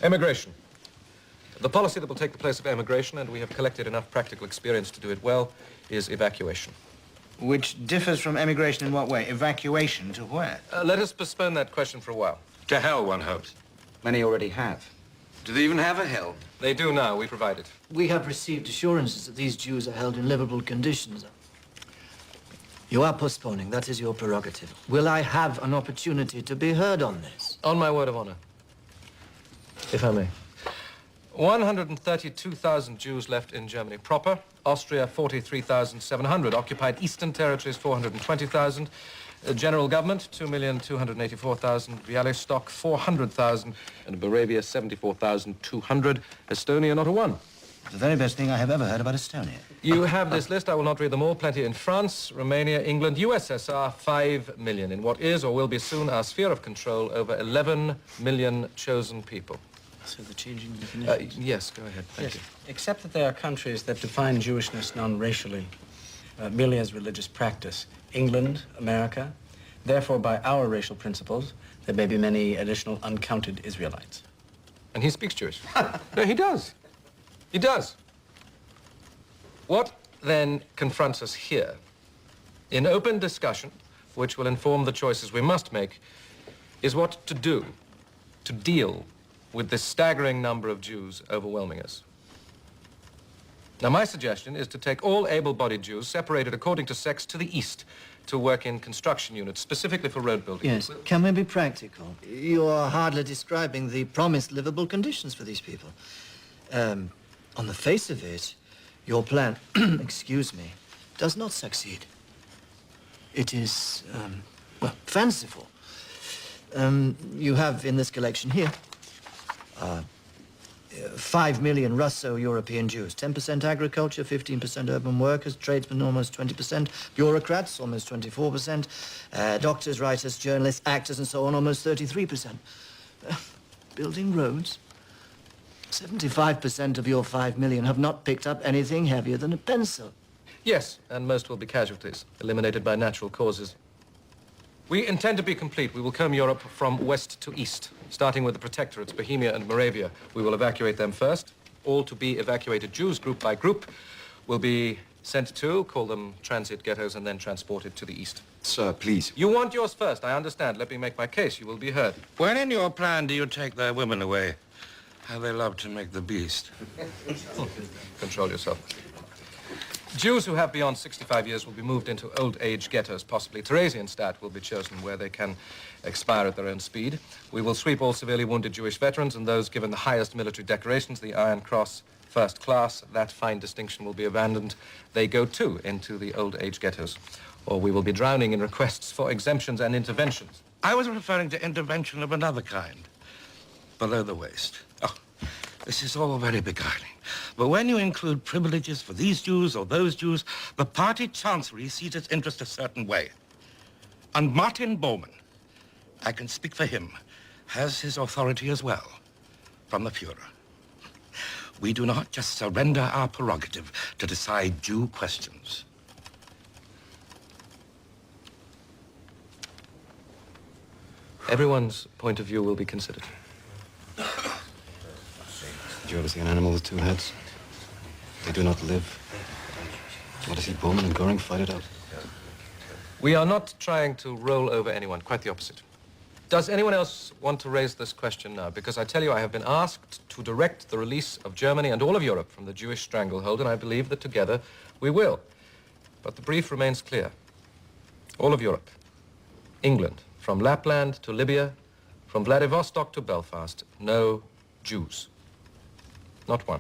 Emigration. The policy that will take the place of emigration, and we have collected enough practical experience to do it well, is evacuation. Which differs from emigration in what way? Evacuation to where? Let us postpone that question for a while. To hell, one hopes. Many already have. Do they even have a hell? They do now. We provide it. We have received assurances that these Jews are held in livable conditions. You are postponing. That is your prerogative. Will I have an opportunity to be heard on this? On my word of honor, if I may. 132,000 Jews left in Germany proper. Austria, 43,700. Occupied Eastern Territories, 420,000. General Government, 2,284,000. Bialystok, 400,000. And Moravia, 74,200. Estonia, not a one. The very best thing I have ever heard about Estonia. You have this list. I will not read them all. Plenty in France, Romania, England, USSR, 5 million. In what is or will be soon our sphere of control, over 11 million chosen people. So the changing definitions? Yes, go ahead. Thank you. Except that there are countries that define Jewishness non-racially, merely as religious practice. England, America. Therefore, by our racial principles, there may be many additional uncounted Israelites. And he speaks Jewish. No, he does. He does. What then confronts us here, in open discussion, which will inform the choices we must make, is what to do to deal with this staggering number of Jews overwhelming us. Now, my suggestion is to take all able-bodied Jews, separated according to sex, to the east, to work in construction units, specifically for road building. Yes. Can we be practical? You are hardly describing the promised livable conditions for these people. On the face of it, your plan, excuse me, does not succeed. It is, well, fanciful. You have in this collection here 5 million Russo-European Jews, 10% agriculture, 15% urban workers, tradesmen almost 20%, bureaucrats almost 24%, doctors, writers, journalists, actors and so on almost 33%. Building roads, 75% of your 5 million have not picked up anything heavier than a pencil. Yes, and most will be casualties, eliminated by natural causes. We intend to be complete. We will comb Europe from west to east, starting with the protectorates, Bohemia and Moravia. We will evacuate them first. All to be evacuated Jews, group by group, will be sent to, call them transit ghettos, and then transported to the east. Sir, please. You want yours first, I understand. Let me make my case. You will be heard. When in your plan do you take their women away? How they love to make the beast. Control yourself. Jews who have beyond 65 years will be moved into old age ghettos, possibly Theresienstadt will be chosen where they can expire at their own speed. We will sweep all severely wounded Jewish veterans and those given the highest military decorations, the Iron Cross, first class. That fine distinction will be abandoned. They go too into the old age ghettos, or we will be drowning in requests for exemptions and interventions. I was referring to intervention of another kind. Below the waist. Oh, this is all very beguiling. But when you include privileges for these Jews or those Jews, the party chancellery sees its interest a certain way. And Martin Bormann, I can speak for him, has his authority as well from the Führer. We do not just surrender our prerogative to decide Jew questions. Everyone's point of view will be considered. Did you ever see an animal with two heads? They do not live. Want to see Bormann and Göring fight it out? We are not trying to roll over anyone, quite the opposite. Does anyone else want to raise this question now? Because I tell you, I have been asked to direct the release of Germany and all of Europe from the Jewish stranglehold, and I believe that together we will. But the brief remains clear. All of Europe, England, from Lapland to Libya, from Vladivostok to Belfast, no Jews. Not one.